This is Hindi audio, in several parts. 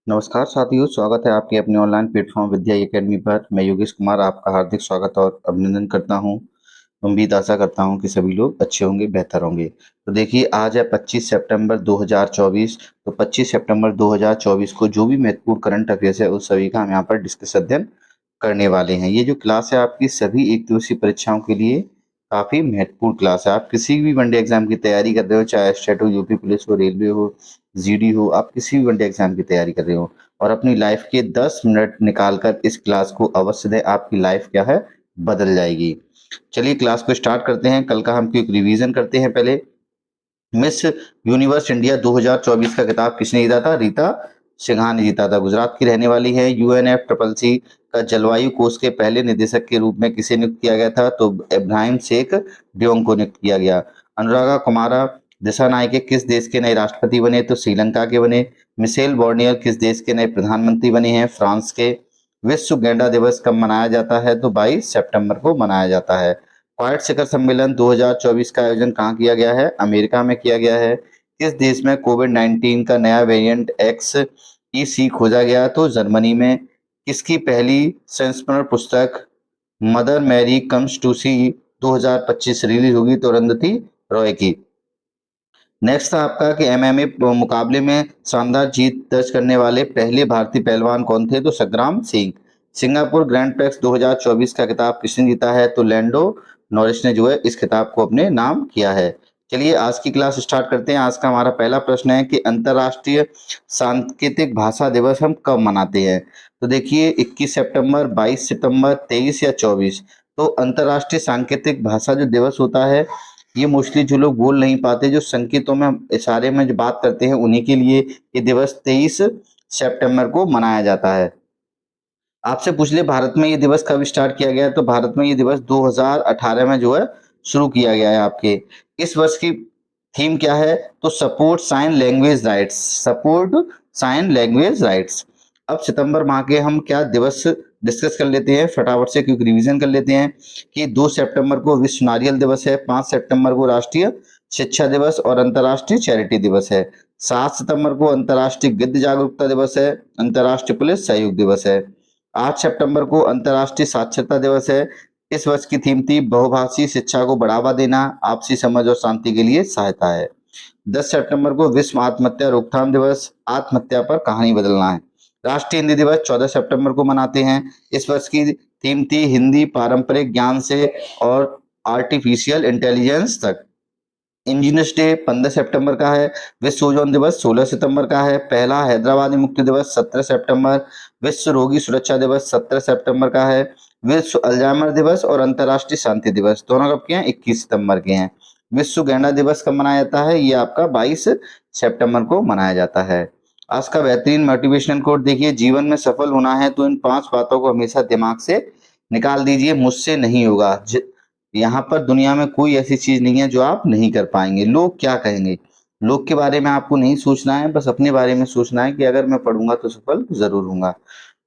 नमस्कार साथियों, स्वागत है आपके अपने ऑनलाइन प्लेटफॉर्म विद्या एकेडमी पर। मैं योगेश कुमार आपका हार्दिक स्वागत और अभिनंदन करता हूं। उम्मीद आशा करता हूं कि सभी लोग अच्छे होंगे, बेहतर होंगे। तो देखिए, आज है 25 सितंबर 2024। तो 25 सितंबर 2024 को जो भी महत्वपूर्ण करंट अफेयर्स है उस सभी का हम यहाँ पर डिस्कस अध्ययन करने वाले हैं। ये जो क्लास है आपकी सभी एक दिवसीय परीक्षाओं के लिए काफी महत्वपूर्ण क्लास है। आप किसी भी वनडे एग्जाम की तैयारी कर रहे हो, चाहे स्टेट हो, यूपी पुलिस हो, रेलवे हो, जीडी हो, आप किसी भी वनडे एग्जाम की तैयारी कर रहे हो और अपनी लाइफ के 10 मिनट निकालकर इस क्लास को अवश्य दें, आपकी लाइफ क्या है, बदल जाएगी। चलिए क्लास को स्टार्ट करते हैं। कल का हम एक रिवीजन करते हैं। पहले मिस यूनिवर्स इंडिया 2024 का खिताब किसने जीता था? रीता सिन्हा ने जीता था। गुजरात की रहने वाली है। यूएनएफसीसीसी का जलवायु कोष के पहले निदेशक के रूप में किसे नियुक्त किया गया था? तो इब्राहिम शेख ड्योंग को नियुक्त किया गया। अनुरागा कुमारा दिसानायके किस देश के नए राष्ट्रपति बने? तो श्रीलंका के बने। मिशेल बॉर्नियर किस देश के नए प्रधानमंत्री बने हैं? फ्रांस के। विश्व गैंडा दिवस कब मनाया जाता है? तो 22 सितंबर को मनाया जाता है। क्वाड शिखर सम्मेलन 2024 का आयोजन कहाँ किया गया है? अमेरिका में किया गया है। किस देश में कोविड-19 का नया वेरिएंट XEC खोजा गया? तो जर्मनी में। किसकी पहली संस्मरण पुस्तक Mother Mary Comes to see 2025 release होगी? तो अरुंधति रॉय की। नेक्स्ट था आपका कि एमएमए मुकाबले में शानदार जीत दर्ज करने वाले पहले भारतीय पहलवान कौन थे? तो संग्राम सिंह। सिंगापुर ग्रैंड प्रिक्स 2024 का खिताब किसने जीता है? तो लैंडो नॉरिस ने जो है इस खिताब को अपने नाम किया है। चलिए आज की क्लास स्टार्ट करते हैं। आज का हमारा पहला प्रश्न है कि अंतर्राष्ट्रीय सांकेतिक भाषा दिवस हम कब मनाते हैं? तो देखिए, 21 सितंबर, 22 सितंबर, 23 या 24। तो अंतर्राष्ट्रीय सांकेतिक भाषा जो दिवस होता है, ये मोस्टली जो लोग बोल नहीं पाते, जो संकेतों में इशारे में जो बात करते हैं, उन्हीं के लिए ये दिवस 23 सितंबर को मनाया जाता है। आपसे पूछ ले भारत में ये दिवस कब स्टार्ट किया गया है? तो भारत में ये दिवस 2018 में जो है शुरू किया गया है आपके। इस वर्ष की थीम क्या है? तो support sign language rights. Support sign language rights. अब सितंबर माह के हम क्या दिवस डिस्कस कर लेते हैं फटाफट से, क्योंकि रिवीजन कर लेते हैं कि 2 सितंबर को विश्व नारियल दिवस है, 5 सितंबर को राष्ट्रीय शिक्षा दिवस और अंतर्राष्ट्रीय चैरिटी दिवस है, 7 सितंबर को अंतर्राष्ट्रीय गिद्ध जागरूकता दिवस है, अंतर्राष्ट्रीय पुलिस सहयोग दिवस है, 8 सितंबर को अंतर्राष्ट्रीय साक्षरता दिवस है। इस वर्ष की थीम थी बहुभाषी शिक्षा को बढ़ावा देना, आपसी समझ और शांति के लिए सहायता है। 10 सितंबर को विश्व आत्महत्या रोकथाम दिवस, आत्महत्या पर कहानी बदलना है। राष्ट्रीय हिंदी दिवस 14 सितंबर को मनाते हैं। इस वर्ष की थीम थी हिंदी पारंपरिक ज्ञान से और आर्टिफिशियल इंटेलिजेंस तक। इंजीनियर्स डे 15 सितंबर का है। विश्व ओजोन दिवस 16 सितंबर का है। पहला हैदराबादी मुक्ति दिवस 17 सितंबर। विश्व रोगी सुरक्षा दिवस 17 सितंबर का है। विश्व अल्जाइमर दिवस और अंतर्राष्ट्रीय शांति दिवस दोनों कब के हैं? 21 सितंबर के हैं। विश्व गैंडा दिवस कब मनाया जाता है? ये आपका 22 सितंबर को मनाया जाता है। आज का बेहतरीन मोटिवेशनल कोट देखिए, जीवन में सफल होना है तो इन 5 बातों को हमेशा दिमाग से निकाल दीजिए। मुझसे नहीं होगा। यहाँ पर दुनिया में कोई ऐसी चीज नहीं है जो आप नहीं कर पाएंगे। लोग क्या कहेंगे, लोग के बारे में आपको नहीं सोचना है, बस अपने बारे में सोचना है कि अगर मैं पढ़ूंगा तो सफल जरूर होऊंगा।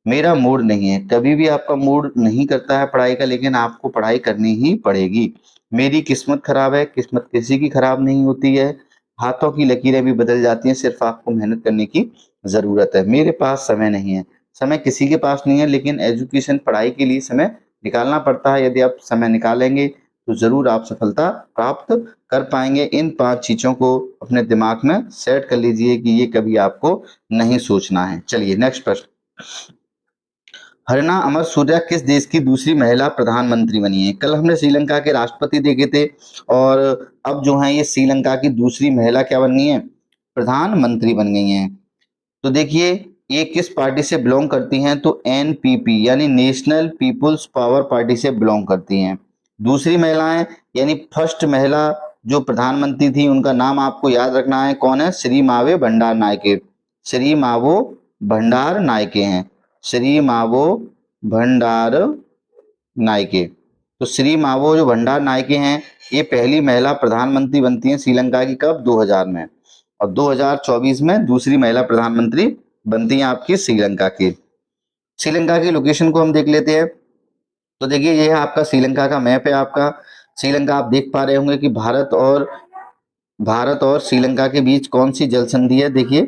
मेरा मूड नहीं है, कभी भी आपका मूड नहीं करता है पढ़ाई का, लेकिन आपको पढ़ाई करनी ही पड़ेगी। मेरी किस्मत खराब है, किस्मत किसी की खराब नहीं होती है। हाथों की लकीरें भी बदल जाती हैं, सिर्फ आपको मेहनत करने की जरूरत है। मेरे पास समय नहीं है, समय किसी के पास नहीं है, लेकिन एजुकेशन पढ़ाई के लिए समय निकालना पड़ता है। यदि आप समय निकालेंगे तो जरूर आप सफलता प्राप्त कर पाएंगे। इन 5 चीजों को अपने दिमाग में सेट कर लीजिए कि ये कभी आपको नहीं सोचना है। चलिए नेक्स्ट प्रश्न। हरिना अमर सूर्या किस देश की दूसरी महिला प्रधानमंत्री बनी है? कल हमने श्रीलंका के राष्ट्रपति देखे थे और अब जो है ये श्रीलंका की दूसरी महिला क्या बन गई है? प्रधानमंत्री बन गई हैं। तो देखिए, ये किस पार्टी से बिलोंग करती हैं? तो एनपीपी यानी नेशनल पीपुल्स पावर पार्टी से बिलोंग करती हैं। दूसरी महिलाएं यानी फर्स्ट महिला जो प्रधानमंत्री थी, उनका नाम आपको याद रखना है। कौन है? श्री मावे भंडार नायके। श्री मावो भंडार नायके हैं। श्री मावो भंडार नायके। तो श्री मावो जो भंडार नायके हैं, ये पहली महिला प्रधानमंत्री बनती हैं श्रीलंका की। कब? 2000 में। और 2024 में दूसरी महिला प्रधानमंत्री बनती हैं आपकी श्रीलंका की। श्रीलंका की लोकेशन को हम देख लेते हैं। तो देखिए, ये है आपका श्रीलंका का मैप है। आपका श्रीलंका आप देख पा रहे होंगे कि भारत और श्रीलंका के बीच कौन सी जल संधि है। देखिए,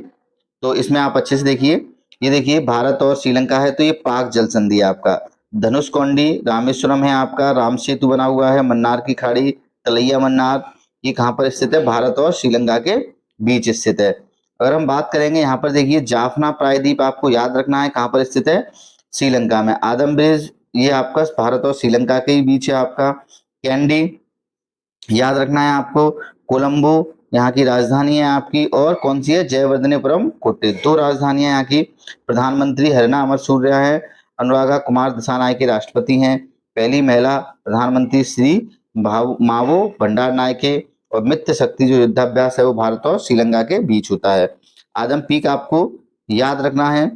तो इसमें आप अच्छे से देखिए, ये देखिए भारत और श्रीलंका है, तो ये पाक जल संधि है आपका। धनुषकोडी रामेश्वरम है आपका, राम सेतु बना हुआ है, मन्नार की खाड़ी, तलैया मन्नार, ये कहाँ पर स्थित है? भारत और श्रीलंका के बीच स्थित है। अगर हम बात करेंगे यहाँ पर देखिए जाफना प्रायद्वीप आपको याद रखना है, कहाँ पर स्थित है? श्रीलंका में। आदम ब्रिज ये आपका भारत और श्रीलंका के ही बीच है आपका। कैंडी याद रखना है आपको। कोलंबो यहाँ की राजधानी है आपकी, और कौन सी है? जयवर्धनेपुरम कोट्टे। दो राजधानियां यहाँ की। प्रधानमंत्री हरिना अमर सूर्य है। अनुरागा कुमार दिसानायके राष्ट्रपति हैं। पहली महिला प्रधानमंत्री श्री मावो भंडार नायके। और मित्र शक्ति जो युद्धाभ्यास है वो भारत और श्रीलंका के बीच होता है। आदम पीक आपको याद रखना है,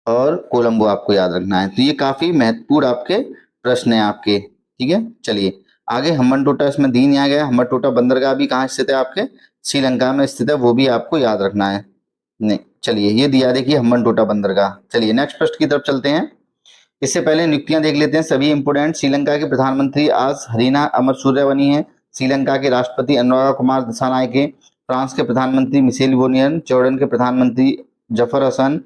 और कोलंबो आपको याद रखना है। तो ये काफी महत्वपूर्ण आपके प्रश्न है आपके, ठीक है। चलिए आगे, हम्बनटोटा इसमें दी नहीं आ गया। हम्बनटोटा बंदरगाह भी कहाँ स्थित है? आपके श्रीलंका में स्थित है, वो भी आपको याद रखना है। नहीं, चलिए ये दिया देखिए हम्बनटोटा बंदरगाह। चलिए नेक्स्ट प्रश्न की तरफ चलते हैं। इससे पहले नियुक्तियां देख लेते हैं सभी इंपोर्टेंट। श्रीलंका के प्रधानमंत्री आज हरीना अमर सूर्य बनी है। श्रीलंका के राष्ट्रपति अनुरागा कुमार दिसानायके। फ्रांस के प्रधानमंत्री मिशेल बोनियन। जॉर्डन के प्रधानमंत्री जफर हसन।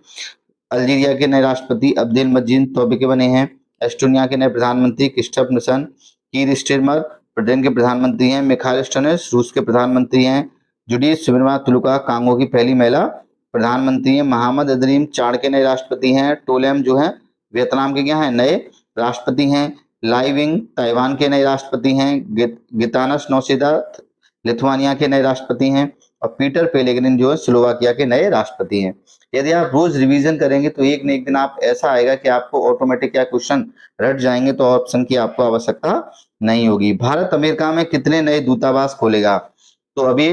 अल्जीरिया के नए राष्ट्रपति अब्देल मजीद तौफीक बने हैं। एस्टोनिया के नए प्रधानमंत्री क्रिस्टफ निसन। कीर स्टेरमर ब्रिटेन के प्रधानमंत्री हैं। मिखाइल स्टोनेस रूस के प्रधानमंत्री हैं। जुडिथ सुमिरवा तुलुका कांगो की पहली महिला प्रधानमंत्री हैं। मोहम्मद अदरीम चाड के नए राष्ट्रपति हैं। टोलेम जो है वियतनाम के क्या हैं? नए राष्ट्रपति हैं। लाइविंग ताइवान के नए राष्ट्रपति हैं। गितानस नौसेदा लिथुआनिया के नए राष्ट्रपति हैं। और पीटर पेलेग्रिन जो है स्लोवाकिया के नए राष्ट्रपति हैं। यदि आप रोज रिवीजन करेंगे तो एक न एक दिन आप ऐसा आएगा कि आपको ऑटोमेटिक क्या क्वेश्चन रट जाएंगे, तो ऑप्शन की आपको आवश्यकता नहीं होगी। भारत अमेरिका में कितने नए दूतावास खोलेगा? तो अभी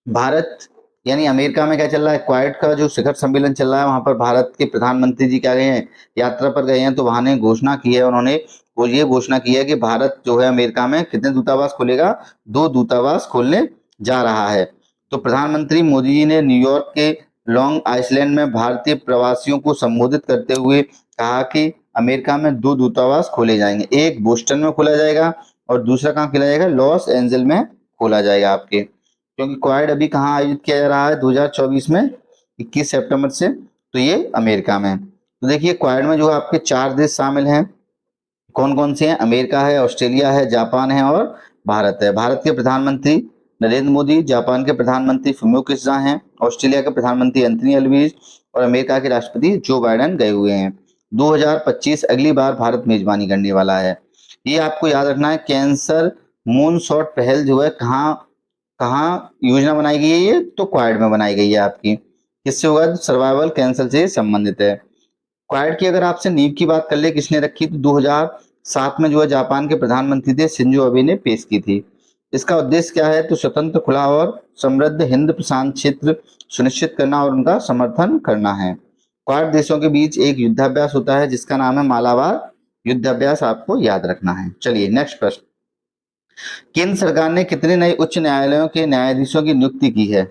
भारत यानी अमेरिका में क्या चल रहा है? क्वाड का जो शिखर सम्मेलन चल रहा है, वहां पर भारत के प्रधानमंत्री जी क्या गए हैं? यात्रा पर गए हैं। तो वहां ने घोषणा की है, उन्होंने वो ये घोषणा की है कि भारत जो है अमेरिका में कितने दूतावास खोलेगा? 2 दूतावास खोलने जा रहा है। तो प्रधानमंत्री मोदी जी ने न्यूयॉर्क के लॉन्ग आइलैंड में भारतीय प्रवासियों को संबोधित करते हुए कहा कि अमेरिका में 2 दूतावास खोले जाएंगे। एक बोस्टन में खोला जाएगा और दूसरा कहाँ खोला जाएगा? लॉस एंजल में खोला जाएगा आपके। क्योंकि क्वाड अभी कहाँ आयोजित किया जा रहा है? 2024 में 21 सितंबर से, तो ये अमेरिका में। तो देखिए क्वाड में जो आपके 4 देश शामिल हैं, कौन कौन से हैं? अमेरिका है, ऑस्ट्रेलिया है, जापान है और भारत है। भारत के प्रधानमंत्री नरेंद्र मोदी, जापान के प्रधानमंत्री फुमियो किशिदा हैं, ऑस्ट्रेलिया के प्रधानमंत्री एंथनी अल्बनीज और अमेरिका के राष्ट्रपति जो बाइडेन गए हुए हैं। 2025 अगली बार भारत मेजबानी करने वाला है। ये आपको याद रखना है। कैंसर मून शॉट पहल जो है कहाँ कहाँ योजना बनाई गई है? ये तो क्वाड में बनाई गई है आपकी। किससे होगा? सर्वाइवल कैंसर से संबंधित है। क्वाड की अगर आपसे नींव की बात कर ले किसने रखी, तो 2007 में जो है जापान के प्रधानमंत्री थे शिंजो अबे ने पेश की थी। इसका उद्देश्य क्या है? तो स्वतंत्र, खुला और समृद्ध हिंद प्रशांत क्षेत्र सुनिश्चित करना और उनका समर्थन करना है। क्वाड देशों के बीच एक युद्धाभ्यास होता है जिसका नाम है मालाबार युद्धाभ्यास, आपको याद रखना है। चलिए नेक्स्ट प्रश्न। केंद्र सरकार ने कितने नए उच्च न्यायालयों के न्यायाधीशों की नियुक्ति की है?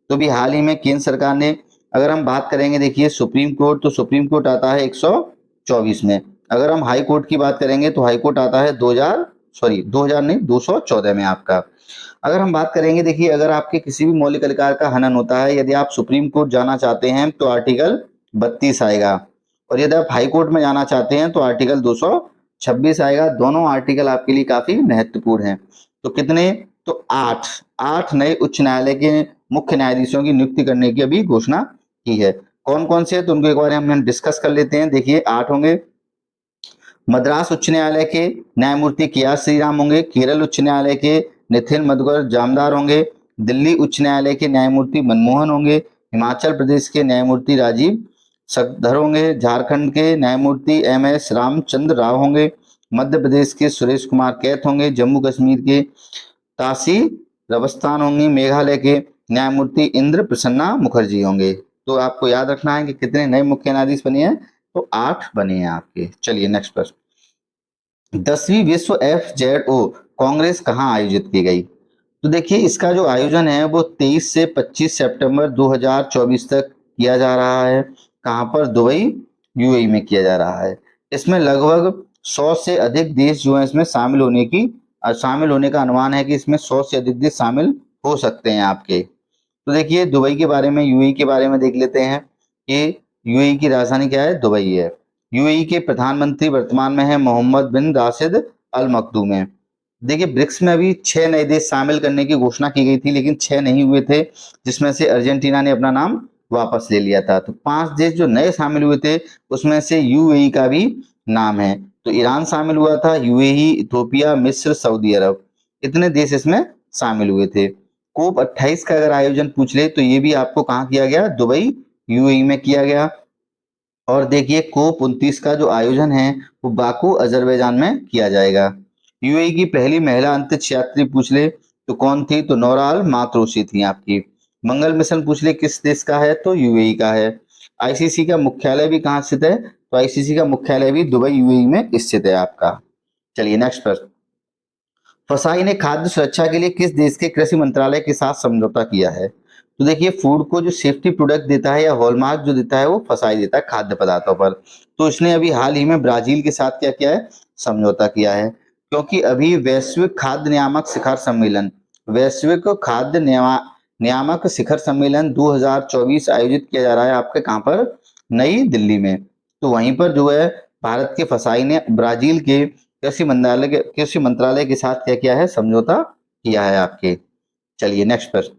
तो भी हाल ही में केंद्र सरकार ने, अगर हम बात करेंगे देखिए सुप्रीम कोर्ट, तो सुप्रीम कोर्ट आता है 124 में। अगर हम हाई कोर्ट की बात करेंगे तो हाई कोर्ट आता है 2000 नहीं 214 में आपका। अगर हम बात करेंगे देखिए, अगर आपके किसी भी मौलिक अधिकार का हनन होता है, यदि आप सुप्रीम कोर्ट जाना चाहते हैं तो आर्टिकल 32 आएगा, और यदि आप हाई कोर्ट में जाना चाहते हैं तो आर्टिकल 226 आएगा। दोनों आर्टिकल आपके लिए काफी महत्वपूर्ण हैं। तो कितने? तो 8 नए उच्च न्यायालय के मुख्य न्यायाधीशों की नियुक्ति करने की अभी घोषणा की है। कौन कौन से? तो उनको एक बार हम डिस्कस कर लेते हैं। देखिए 8 होंगे। मद्रास उच्च न्यायालय के न्यायमूर्ति के आर श्रीराम होंगे। केरल उच्च न्यायालय के निथिन मधुकर जामदार होंगे। दिल्ली उच्च न्यायालय के न्यायमूर्ति मनमोहन होंगे। हिमाचल प्रदेश के न्यायमूर्ति राजीव सखधर होंगे। झारखंड के न्यायमूर्ति एम एस रामचंद्र राव होंगे। मध्य प्रदेश के सुरेश कुमार कैथ होंगे। जम्मू कश्मीर के तासी रबस्तान होंगे। मेघालय के न्यायमूर्ति इंद्र प्रसन्ना मुखर्जी होंगे। तो आपको याद रखना है कि कितने नए मुख्य न्यायाधीश बने हैं, तो 8 बने हैं आपके। चलिए नेक्स्ट प्रश्न। 10वीं विश्व FZO कांग्रेस कहाँ आयोजित की गई? तो देखिए इसका जो आयोजन है वो 23 से 25 सितंबर 2024 तक किया जा रहा है। कहाँ पर? दुबई UAE में किया जा रहा है। इसमें लगभग 100 से अधिक देश जो है इसमें शामिल होने का अनुमान है कि इसमें 100 से अधिक देश शामिल हो सकते हैं आपके। तो देखिए दुबई के बारे में, UAE के बारे में देख लेते हैं। कि यूएई की राजधानी क्या है, दुबई है। यूएई के प्रधानमंत्री वर्तमान में है मोहम्मद बिन राशिद अल मखदूम है। देखिए ब्रिक्स में अभी 6 नए देश शामिल करने की घोषणा की गई थी, लेकिन 6 नहीं हुए थे, जिसमें से अर्जेंटीना ने अपना नाम वापस ले लिया था। तो 5 देश जो नए शामिल हुए थे उसमें से यूएई का भी नाम है। तो ईरान शामिल हुआ था, यूएई, इथोपिया, मिस्र, सऊदी अरब, इतने देश इसमें शामिल हुए थे। कोप 28 का अगर आयोजन पूछ ले तो ये भी आपको कहाँ किया गया, दुबई यूएई में किया गया। और देखिए कोप 29 का जो आयोजन है वो बाकू अजरबैजान में किया जाएगा। यूएई की पहली महिला अंतरिक्ष यात्री पूछ ले तो कौन थी, तो नौराल मातोश्री थी आपकी। मंगल मिशन पूछ ले किस देश का है, तो यूएई का है। आईसीसी का मुख्यालय भी कहाँ स्थित है, तो आईसीसी का मुख्यालय भी दुबई यूएई में स्थित है आपका। चलिए नेक्स्ट प्रश्न। फसाई ने खाद्य सुरक्षा के लिए किस देश के कृषि मंत्रालय के साथ समझौता किया है, तो देखिए फूड को जो सेफ्टी प्रोडक्ट देता है या हॉलमार्क जो देता है वो फसाई देता है खाद्य पदार्थों पर। तो इसने अभी हाल ही में ब्राजील के साथ क्या किया है, समझौता किया है। क्योंकि अभी वैश्विक खाद्य नियामक शिखर सम्मेलन, वैश्विक खाद्य नियामक शिखर सम्मेलन 2024 आयोजित किया जा रहा है आपके कहाँ पर, नई दिल्ली में। तो वहीं पर जो है भारत के फसाई ने ब्राजील के कृषि मंत्रालय के साथ क्या किया है, समझौता किया है आपके। चलिए नेक्स्ट प्रश्न।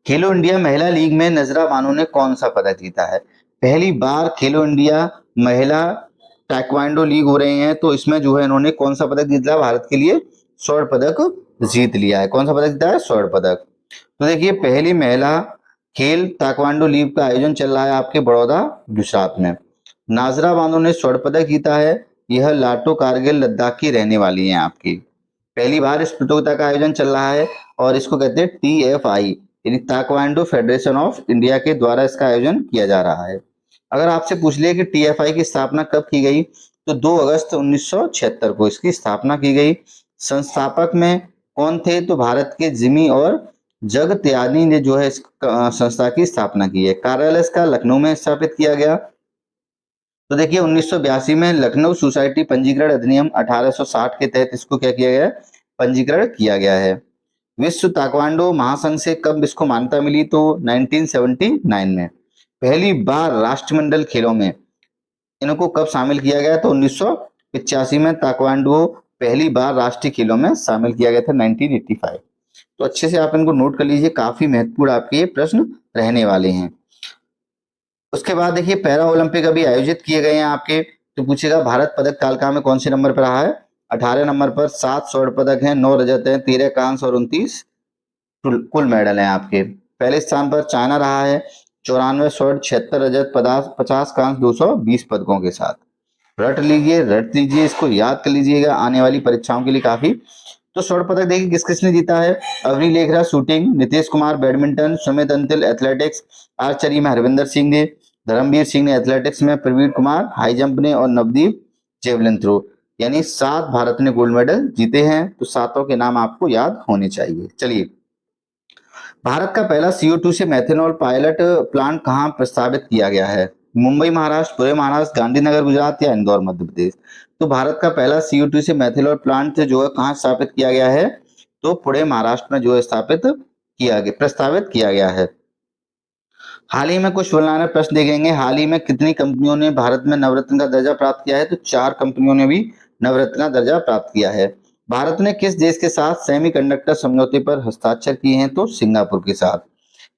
खेलो इंडिया महिला लीग में नजरा बानो ने कौन सा पदक जीता है। पहली बार खेलो इंडिया महिला ताइक्वांडो लीग हो रहे हैं, तो इसमें जो है इन्होंने कौन सा पदक जीता है, भारत के लिए स्वर्ण पदक जीत लिया है। कौन सा पदक जीता है, स्वर्ण पदक। तो देखिए पहली महिला खेल ताइक्वांडो लीग का आयोजन चल रहा है आपके बड़ौदा गुजरात में। नाजरा बानो ने स्वर्ण पदक जीता है। यह लाटो कारगिल लद्दाख की रहने वाली हैं आपकी। पहली बार इस प्रतियोगिता का आयोजन चल रहा है और इसको कहते हैं टीएफआई, यानी ताइक्वांडो फेडरेशन ऑफ इंडिया के द्वारा इसका आयोजन किया जा रहा है। अगर आपसे पूछ लिया कि टीएफआई की स्थापना कब की गई, तो 2 अगस्त 1976 को इसकी स्थापना की गई। संस्थापक में कौन थे, तो भारत के जिमी और जग त्यानी ने जो है इस संस्था की स्थापना की है। कार्यालय इसका लखनऊ में स्थापित किया गया। तो देखिए 1982 में लखनऊ सोसाइटी पंजीकरण अधिनियम 1860 के तहत इसको क्या किया गया है, पंजीकरण किया गया है। विश्व ताइक्वांडो महासंघ से कब इसको मान्यता मिली, तो 1979 में। पहली बार राष्ट्रमंडल खेलों में इनको कब शामिल किया गया, तो 1985 में ताइक्वांडो पहली बार राष्ट्रीय खेलों में शामिल किया गया था 1985। तो अच्छे से आप इनको नोट कर लीजिए, काफी महत्वपूर्ण आपके ये प्रश्न रहने वाले हैं। उसके बाद देखिए पैरा ओलंपिक अभी आयोजित किए गए हैं आपके, तो पूछेगा भारत पदक तालिका में कौन से नंबर पर रहा है। 18 नंबर पर 7 स्वर्ण पदक हैं, 9 रजत हैं, 13 कांस्य और 29 कुल मेडल हैं आपके। पहले स्थान पर चाइना रहा है, 94 स्वर्ण, 76 रजत, 50 कांस्य, 220 पदकों के साथ। रट लीजिए, इसको याद कर लीजिएगा आने वाली परीक्षाओं के लिए काफी। तो स्वर्ण पदक देखिए किस किसने जीता है। Avani Lekhara shooting, Nitish Kumar badminton, Sumit Antil athletics, archery में हरविंदर सिंह ने, धर्मवीर सिंह ने एथलेटिक्स में, प्रवीण कुमार हाई जंप ने और नवदीप जेवलिन थ्रो। यानी 7 भारत ने गोल्ड मेडल जीते हैं, तो सातों के नाम आपको याद होने चाहिए। चलिए भारत का पहला CO2 से मेथनॉल पायलट प्लांट कहाँ प्रस्तावित किया गया है। मुंबई महाराष्ट्र, पुणे महाराष्ट्र, गांधीनगर गुजरात या इंदौर मध्य प्रदेश। तो भारत का पहला CO2 से मेथनॉल प्लांट जो है कहाँ स्थापित किया गया है, तो पुणे महाराष्ट्र में जो है स्थापित किया गया, प्रस्तावित किया गया है। हाल ही में कुछ बुलाना प्रश्न देखेंगे। हाल ही में कितनी कंपनियों ने भारत में नवरत्न का दर्जा प्राप्त किया है, तो 4 कंपनियों ने भी नवरत्न का दर्जा प्राप्त किया है। भारत ने किस देश के साथ सेमीकंडक्टर समझौते पर हस्ताक्षर किए हैं, तो सिंगापुर के साथ।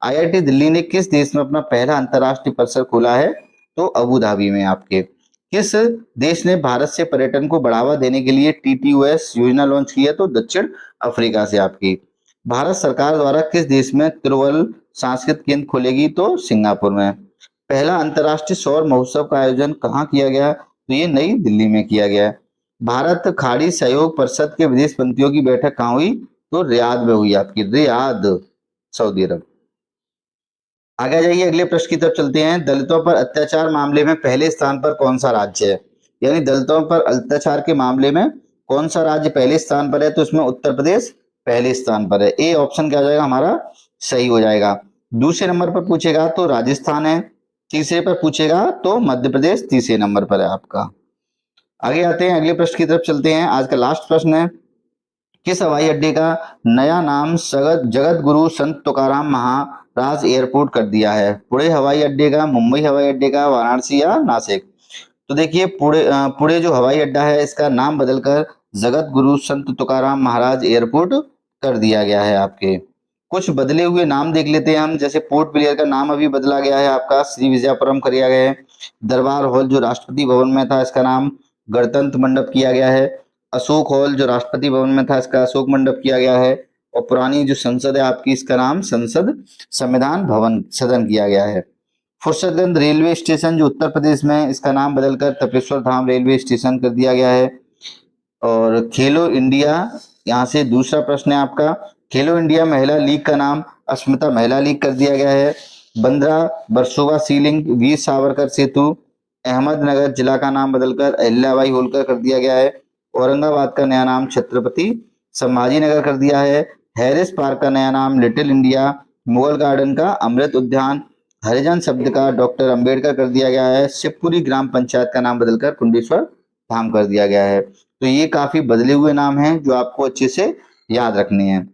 आईआईटी दिल्ली ने किस देश में अपना पहला अंतर्राष्ट्रीय परिसर खोला है, तो अबू धाबी में आपके। किस देश ने भारत से पर्यटन को बढ़ावा देने के लिए टीटीओएस योजना लॉन्च की है, तो दक्षिण अफ्रीका से आपकी। भारत सरकार द्वारा किस देश में तिरुवल सांस्कृतिक केंद्र खोलेगी, तो सिंगापुर में। पहला अंतर्राष्ट्रीय सौर महोत्सव का आयोजन कहाँ किया गया, तो ये नई दिल्ली में किया गया। भारत खाड़ी सहयोग परिषद के विदेश मंत्रियों की बैठक कहाँ हुई, तो रियाद में हुई आपकी, रियाद, सऊदी अरब। आगे जाइए अगले प्रश्न की तरफ चलते हैं। दलितों पर अत्याचार मामले में पहले स्थान पर कौन सा राज्य है, यानी दलितों पर अत्याचार के मामले में कौन सा राज्य पहले स्थान पर है, तो इसमें उत्तर प्रदेश पहले स्थान पर है। ए ऑप्शन क्या हो जाएगा हमारा, सही हो जाएगा। दूसरे नंबर पर पूछेगा तो राजस्थान है, तीसरे पर पूछेगा तो मध्य प्रदेश तीसरे नंबर पर है आपका। आगे आते हैं अगले प्रश्न की तरफ चलते हैं। आज का लास्ट प्रश्न है, किस हवाई अड्डे का नया नाम जगत गुरु संत तुकाराम राज एयरपोर्ट कर दिया है? पुणे हवाई अड्डे का, मुंबई हवाई अड्डे का, वाराणसी या नासिक? तो देखिए पुणे जो हवाई अड्डा है इसका नाम बदलकर जगत गुरु संत तुकाराम महाराज एयरपोर्ट कर दिया गया है आपके। कुछ बदले हुए नाम देख लेते हैं हम, जैसे पोर्ट ब्लेयर का नाम अभी बदला गया है आपका, श्री विजयपुरम कर दिया गया है। दरबार हॉल जो राष्ट्रपति भवन में था इसका नाम गणतंत्र मंडप किया गया है। अशोक हॉल जो राष्ट्रपति भवन में था इसका अशोक मंडप किया गया है। और पुरानी जो संसद है आपकी इसका नाम संसद संविधान भवन सदन किया गया है। फुर्सतगंज रेलवे स्टेशन जो उत्तर प्रदेश में, इसका नाम बदलकर तपेश्वर धाम रेलवे स्टेशन कर दिया गया है। और खेलो इंडिया, यहाँ से दूसरा प्रश्न है आपका, खेलो इंडिया महिला लीग का नाम अस्मिता महिला लीग कर दिया गया है। बंद्रा बरसोवा सीलिंग वीर सावरकर सेतु अहमदनगर जिला का नाम बदलकर अहिल्याबाई होलकर कर दिया गया है। औरंगाबाद का नया नाम छत्रपति संभाजी नगर कर दिया है। हैरिस पार्क का नया नाम लिटिल इंडिया। मुगल गार्डन का अमृत उद्यान। हरिजन शब्द का डॉक्टर अंबेडकर कर दिया गया है। शिवपुरी ग्राम पंचायत का नाम बदलकर कुंडेश्वर धाम कर दिया गया है। तो ये काफी बदले हुए नाम हैं जो आपको अच्छे से याद रखने हैं।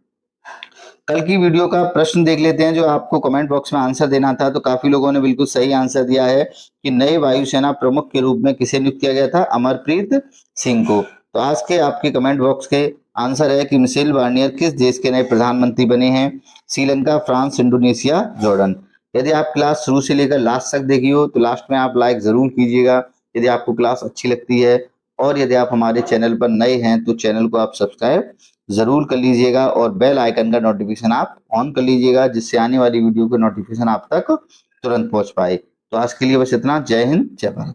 कल की वीडियो का प्रश्न देख लेते हैं जो आपको कमेंट बॉक्स में आंसर देना था, तो काफी लोगों ने बिल्कुल सही आंसर दिया है कि नए वायुसेना प्रमुख के रूप में किसे नियुक्त किया गया था? अमरप्रीत सिंह को। तो आज के आपके कमेंट बॉक्स के आंसर है कि मिशेल बार्नियर किस देश के नए प्रधानमंत्री बने हैं? Sri Lanka, France, Indonesia, Jordan. यदि आप क्लास शुरू से लेकर लास्ट तक देखी हो तो लास्ट में आप लाइक जरूर कीजिएगा यदि आपको क्लास अच्छी लगती है। और यदि आप हमारे चैनल पर नए हैं तो चैनल को आप सब्सक्राइब जरूर कर लीजिएगा और बेल आइकन का नोटिफिकेशन आप ऑन कर लीजिएगा, जिससे आने वाली वीडियो का नोटिफिकेशन आप तक तुरंत पहुंच पाए। तो आज के लिए बस इतना। जय हिंद, जय भारत।